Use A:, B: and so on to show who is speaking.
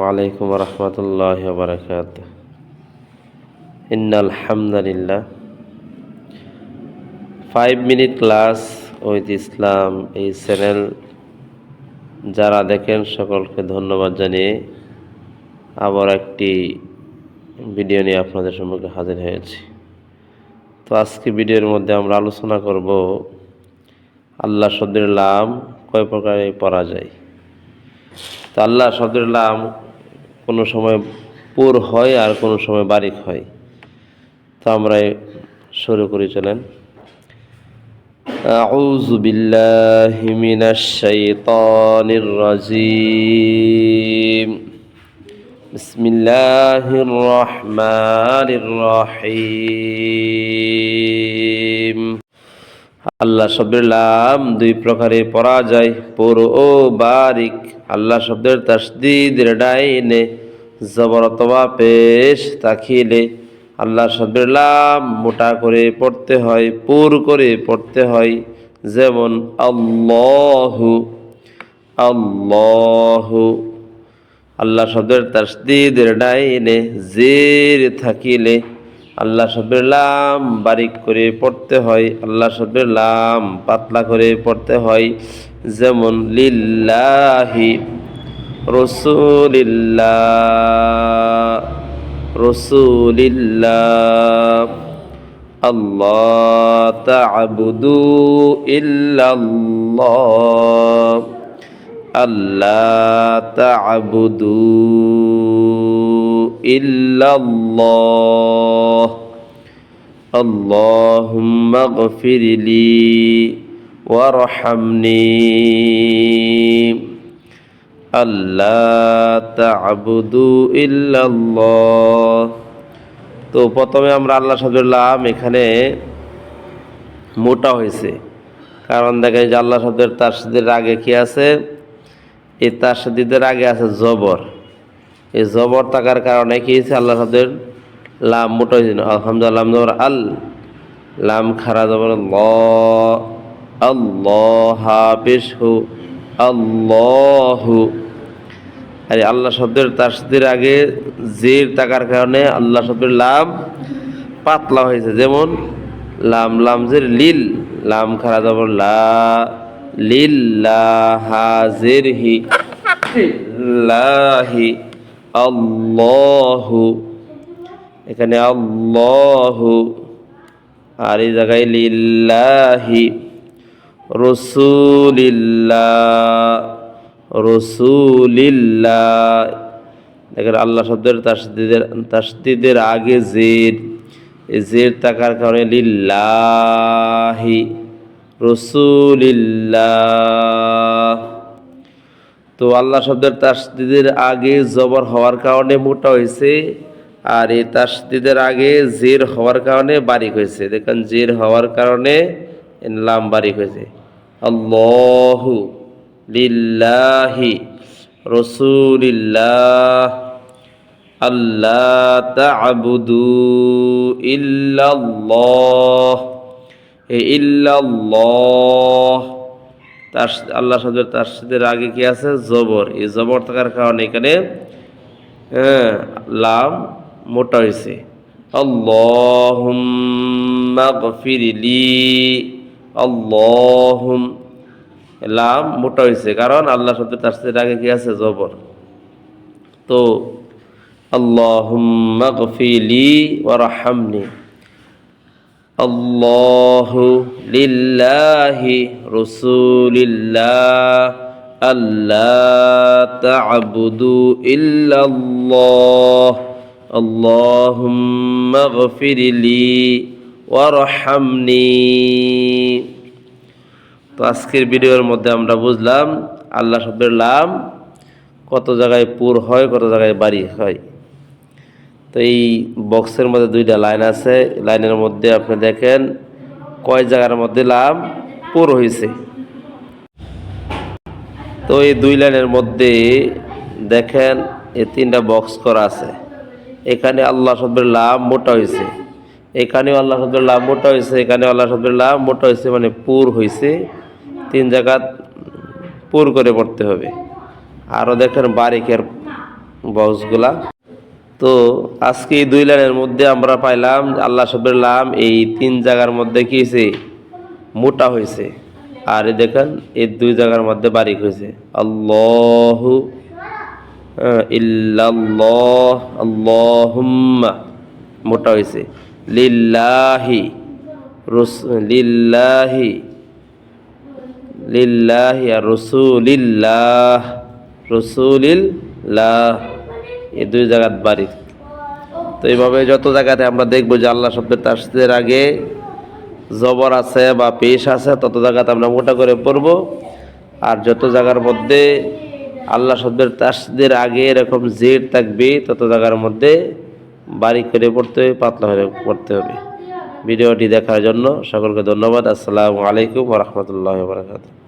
A: ওয়ালাইকুম রহমতুল্লাহি ওয়া বারাকাতুহু। ইন্নাল হামদুলিল্লাহ 5 মিনিট ক্লাস উইথ ইসলাম এই চ্যানেল যারা দেখেন সকলকে ধন্যবাদ জানিয়ে আবার একটি ভিডিও নিয়ে আপনাদের সম্মুখে হাজির হয়েছি। তো আজকে ভিডিওর মধ্যে আমরা আলোচনা করব আল্লাহ শব্দের লাম কয় প্রকারে পড়া যায়। তো আল্লাহ শব্দের লাম কোনো সময় পুর হয় আর কোনো সময় বারিক হয়। তো আমরা শুরু করি, চলেন। আউযু বিল্লাহি মিনাশ শাইতানির রাজিম। বিসমিল্লাহির রহমানির রহিম। আল্লাহ শব্দের লাম দুই প্রকারে পড়া যায়, পুর ও বারিক। আল্লাহ শব্দের তাসদীদের ডাইনে জবর অথবা পেশ তাখিলে আল্লাহ শব্দের লাম মোটা করে পড়তে হয়, পুর করে পড়তে হয়। যেমন আল্লাহু, আল্লাহু। আল্লাহ শব্দের তাসদীদের ডাইনে জের থাকিলে আল্লাহ শব্দের লাম বারিক করে পড়তে হয়, আল্লাহ শব্দের লাম পাতলা করে পড়তে হয়। যেমন লিল্লাহি, রসুলিল্লাহ, রসুলিল্লাহ। আল্লাহ তা'বুদু ইল্লাল্লাহ, আল্লাহ তা'বুদু ইল্লাল্লাহ। আল্লাহুম্মা গফিরলি ওয়ারহামনি, আল্লাহ তা'বুদু ইল্লাল্লাহ। তো প্রথমে আমরা আল্লাহ শব্দের লাম এখানে মোটা হয়েছে, কারণ দেখেন যে আল্লাহ শব্দের তাসদীদের আগে কি আছে? এই তাসদীদের আগে আছে জবর। এই জবর থাকার কারণে কি হয়েছে? আল্লাহ শব্দের লাম মোটা হয়েছে। আলহামদুলিল্লাহ জবর আল, লাম খারা জবর ল, আল্লাহ হাফিজ হু, আল্লাহু। আর আল্লাহ শব্দের তাসদীদের আগে জের থাকার কারণে আল্লাহ শব্দের লাম পাতলা হয়েছে। যেমন লাম, লাম জের লিল, লাম খারা জবর লা, লিল্লাহ হাজির হি, লিল্লাহি। আল্লাহু, এখানে আল্লাহু, আর এই জায়গায় লিল্লাহি। রসুলিল্লাহ, রসুলিল্লাহ। দেখেন আল্লাহ শব্দের তাসদীদের আগে জের, এই জের থাকার কারণে লিল্লাহি, রসুলিল্লাহ। তো আল্লাহ শব্দের তাসদীদের আগে জবর হওয়ার কারণে মোটা হয়েছে, আর এই তাসদীদের আগে জের হওয়ার কারণে বারিক হয়েছে। দেখেন জের হওয়ার কারণে লাম বারিক হয়েছে। আল্লাহু, লিল্লাহি, রসুলিল্লাহ, আল্লাহ তা'বুদু ইল্লাল্লাহ। এই ইল্লাল্লাহ আল্লাহ শব্দের তাসদীদের আগে কি আছে? জবর। এই জবর থাকার কারণে এখানে লাম মোটা হয়েছে। আল্লাহুম্মা গফিরলি, আল্লাহুম, লাম মোটা হয়েছে কারণ আল্লাহ শব্দের তাসদীদের আগে কি আছে? জবর। তো আল্লাহুম্মা গফিরলি ওয়ারহামনি, আল্লাহু, লিল্লাহি, রসুলিল্লাহ, আল্লাহ তা'বুদু ইল্লাল্লাহ, আল্লাহুম্মা গফিরলি ওয়ারহামনি। তো আজকের ভিডিওর মধ্যে আমরা বুঝলাম আল্লাহ শব্দের লাম কত জায়গায় পুর হয়, কত জায়গায় বারিক হয়। তো এই বক্সের মধ্যে দুইটা লাইন আছে, লাইনের মধ্যে আপনি দেখেন কয় জায়গার মধ্যে লাম পুর হয়েছে। তো এই দুই লাইনের মধ্যে দেখেন এই তিনটা বক্স করা আছে। এখানে আল্লাহ শব্দের লাম মোটা হয়েছে, এখানেও আল্লাহ শব্দের লাম মোটা হয়েছে, এখানেও আল্লাহ শব্দের লাম মোটা হয়েছে, মানে পুর হয়েছে। তিন জায়গা পুর করে পড়তে হবে। আরও দেখেন বারিকের বক্সগুলা। তো আজকে এই 2 লাইনের মধ্যে আমরা পাইলাম আল্লাহ শব্দের লাম এই 3 জায়গার মধ্যে কি হয়েছে, মোটা হয়েছে। আর এই দেখেন এই 2 জায়গার মধ্যে বারিক হয়েছে। আল্লাহু ইল্লাল্লাহ, আল্লাহুম্মা মোটা হয়েছে। লিল্লাহি লিল্লাহি লিল্লাহি আর রসুলিল্লাহ রসুলিল্লাহ, এই 2 জায়গাত বারিক। তো এইভাবে যত জায়গাতে আমরা দেখবো যে আল্লাহ শব্দের তাসদীদের আগে জবর আছে বা পেশ আছে তত জায়গাতে আমরা মোটা করে পড়ব। আর যত জায়গার মধ্যে আল্লাহ শব্দের তাসদীদের আগে এরকম জের থাকবে তত জায়গার মধ্যে বারিক করে পড়তে হবে, পাতলা করে পড়তে হবে। ভিডিওটি দেখার জন্য সকলকে ধন্যবাদ। আসসালামু আলাইকুম ওয়া রাহমাতুল্লাহি ওয়া বারাকাতুহু।